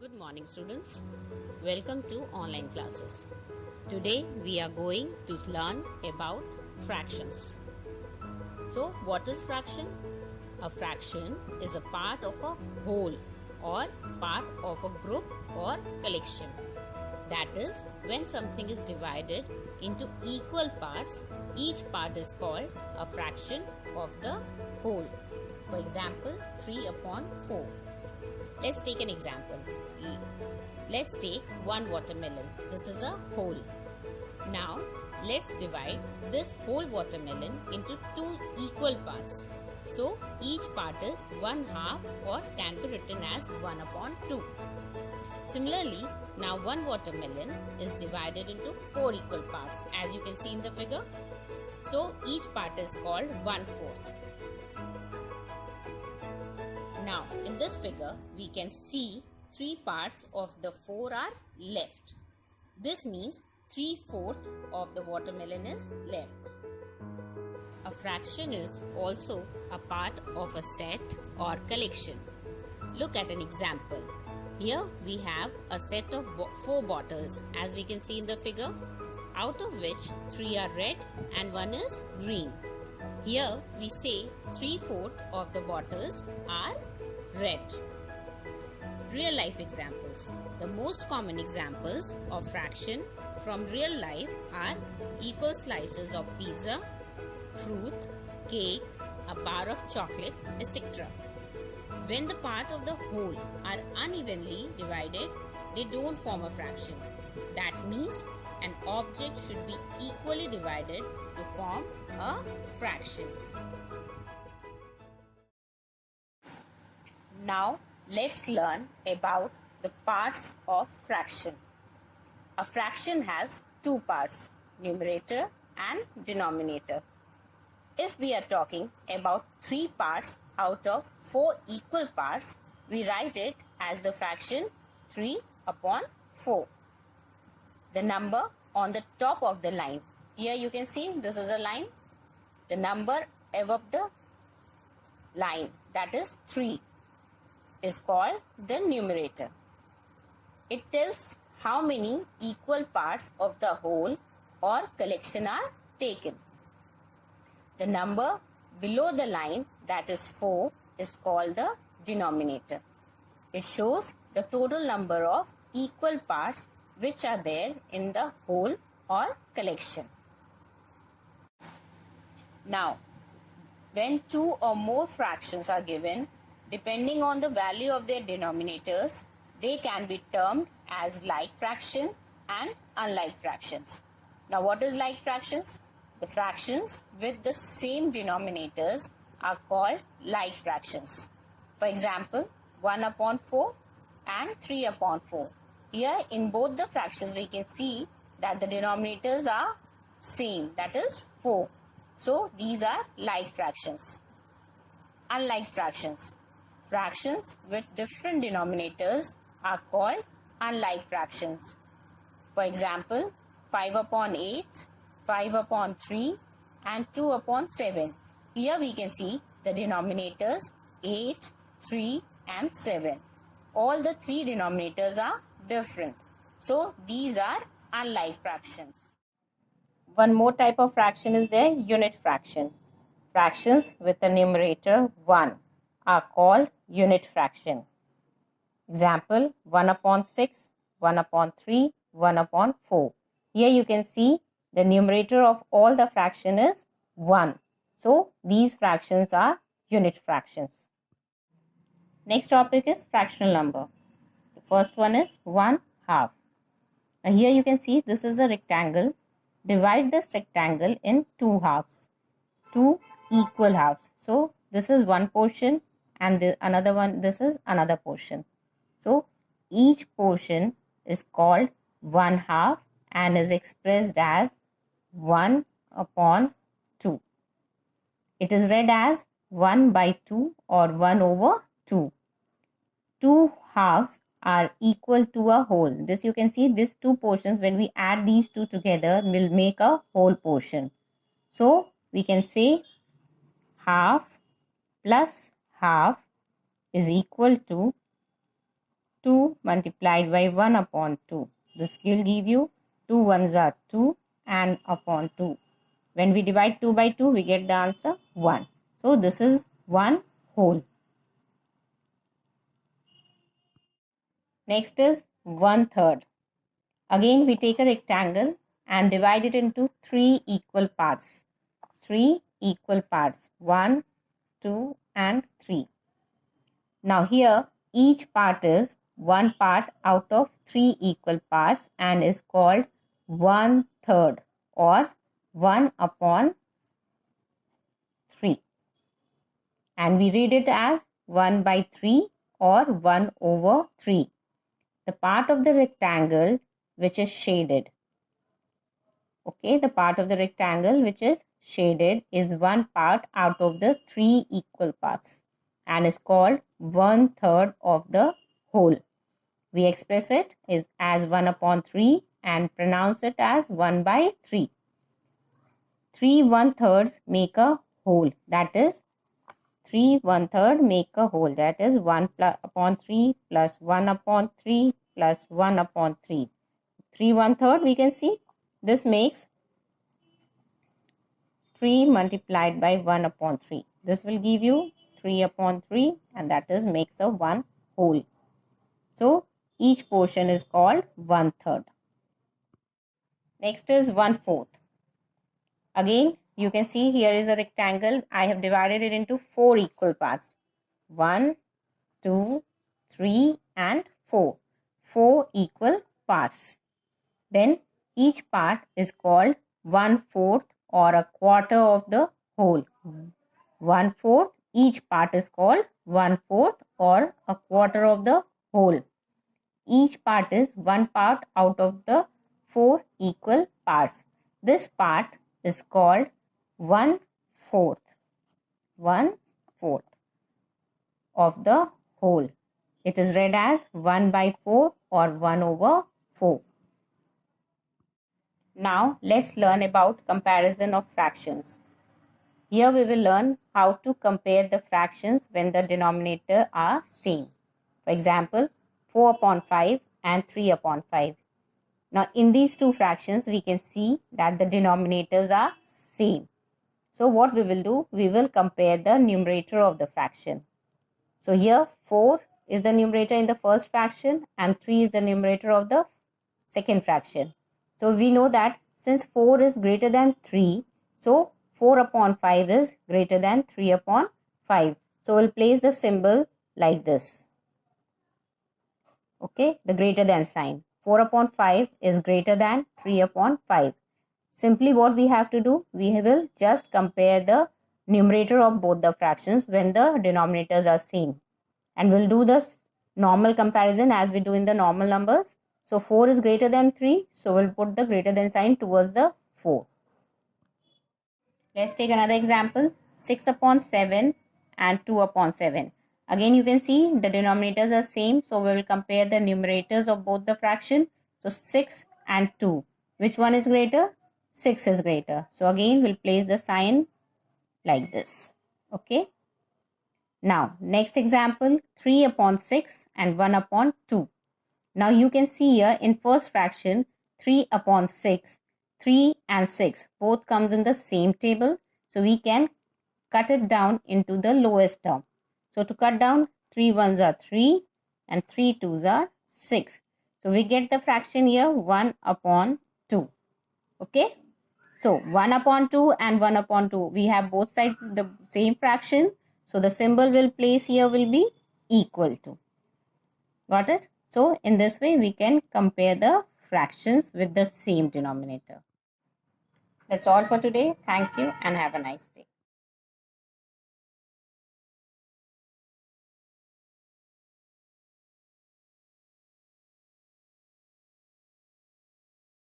Good morning, students. Welcome to online classes. Today we are going to learn about fractions. So, what is fraction? A fraction is a part of a whole or part of a group or collection. That is, when something is divided into equal parts, each part is called a fraction of the whole. For example, 3 upon 4. Let's take an example. Let's take one watermelon. This is a whole. Now, let's divide this whole watermelon into two equal parts. So, each part is 1/2 or can be written as 1 upon 2. Similarly, now one watermelon is divided into 4 equal parts, as you can see in the figure. So, each part is called 1/4. Now, in this figure, we can see 3 parts of the 4 are left. This means 3/4 of the watermelon is left. A fraction is also a part of a set or collection. Look at an example. Here we have a set of 4 bottles, as we can see in the figure, out of which 3 are red and 1 is green. Here we say 3/4 of the bottles are red. Real life examples. The most common examples of fraction from real life are equal slices of pizza, fruit, cake, a bar of chocolate, etc. When the parts of the whole are unevenly divided, they don't form a fraction. That means an object should be equally divided to form a fraction. Now, let's learn about the parts of fraction. A fraction has two parts, numerator and denominator. If we are talking about 3 parts out of 4 equal parts, we write it as the fraction 3 upon 4. The number on the top of the line. Here you can see this is a line. The number above the line, that is 3. Is called the numerator. It tells how many equal parts of the whole or collection are taken. The number below the line, that is 4, is called the denominator. It shows the total number of equal parts which are there in the whole or collection. Now, when 2 or more fractions are given, depending on the value of their denominators, they can be termed as like fraction and unlike fractions. Now, what is like fractions? The fractions with the same denominators are called like fractions. For example, 1 upon 4 and 3 upon 4. Here in both the fractions we can see that the denominators are same, that is 4. So, these are like fractions. Unlike fractions. Fractions with different denominators are called unlike fractions. For example, 5 upon 8, 5 upon 3 and 2 upon 7. Here we can see the denominators 8, 3 and 7. All the 3 denominators are different. So, these are unlike fractions. One more type of fraction is there, unit fraction. Fractions with a numerator 1 are called unit fraction. Example, 1 upon 6, 1 upon 3, 1 upon 4. Here you can see the numerator of all the fraction is 1. So, these fractions are unit fractions. Next topic is fractional number. The first one is 1/2. Now, here you can see this is a rectangle. Divide this rectangle in 2 halves, 2 equal halves. So, this is one portion and another one, this is another portion. So, each portion is called 1/2 and is expressed as 1 upon 2. It is read as 1/2 or 1 over 2. 2 halves are equal to a whole. This you can see, these 2 portions, when we add these 2 together, will make a whole portion. So, we can say half plus half is equal to 2 multiplied by 1 upon 2. This will give you 2 ones are 2 and upon 2. When we divide 2 by 2, we get the answer 1. So this is 1 whole. Next is 1/3. Again, we take a rectangle and divide it into 3 equal parts. 3 equal parts. 1, 2 and 3. Now here, each part is 1 part out of 3 equal parts and is called 1/3 or 1 upon 3. And we read it as 1 by 3 or 1 over 3. The part of the rectangle which is shaded. Okay, the part of the rectangle which is shaded is 1 part out of the 3 equal parts and is called 1/3 of the whole. We express it as 1 upon 3 and pronounce it as 1 by 3. 3 1/3 make a whole. That is 3 1/3 make a whole. That is 1 upon 3 plus 1 upon 3 plus 1 upon 3. 3 1/3 we can see this makes 3 multiplied by 1 upon 3. This will give you 3 upon 3 and that is makes a 1 whole. So each portion is called 1/3. Next is 1/4. Again, you can see here is a rectangle. I have divided it into 4 equal parts. 1, 2, 3 and 4. 4 equal parts. Then each part is called 1/4 or a quarter of the whole. 1/4. Each part is called 1/4 or a quarter of the whole. Each part is 1 part out of the 4 equal parts. This part is called 1/4. 1/4 of the whole. It is read as 1 by 4 or 1 over 4. Now let's learn about comparison of fractions. Here we will learn how to compare the fractions when the denominator are same. For example, 4 upon 5 and 3 upon 5. Now in these two fractions we can see that the denominators are same. So what we will do, we will compare the numerator of the fraction. So here 4 is the numerator in the first fraction and 3 is the numerator of the second fraction. So we know that since 4 is greater than 3, so 4 upon 5 is greater than 3 upon 5. So we'll place the symbol like this. Okay, the greater than sign. 4 upon 5 is greater than 3 upon 5. Simply what we have to do, we will just compare the numerator of both the fractions when the denominators are same. And we'll do this normal comparison as we do in the normal numbers. So 4 is greater than 3, so we'll put the greater than sign towards the 4. Let's take another example, 6 upon 7 and 2 upon 7. Again you can see the denominators are same, so we will compare the numerators of both the fraction. So 6 and 2. Which one is greater? 6 is greater. So again we'll place the sign like this. Okay. Now next example, 3 upon 6 and 1 upon 2. Now you can see here in first fraction 3 upon 6, 3 and 6 both comes in the same table. So we can cut it down into the lowest term. So to cut down, 3 ones are 3 and 3 twos are 6. So we get the fraction here 1 upon 2. Okay. So 1 upon 2 and 1 upon 2. We have both sides the same fraction. So the symbol we'll place here will be equal to. Got it? So in this way we can compare the fractions with the same denominator. That's all for today. Thank you and have a nice day.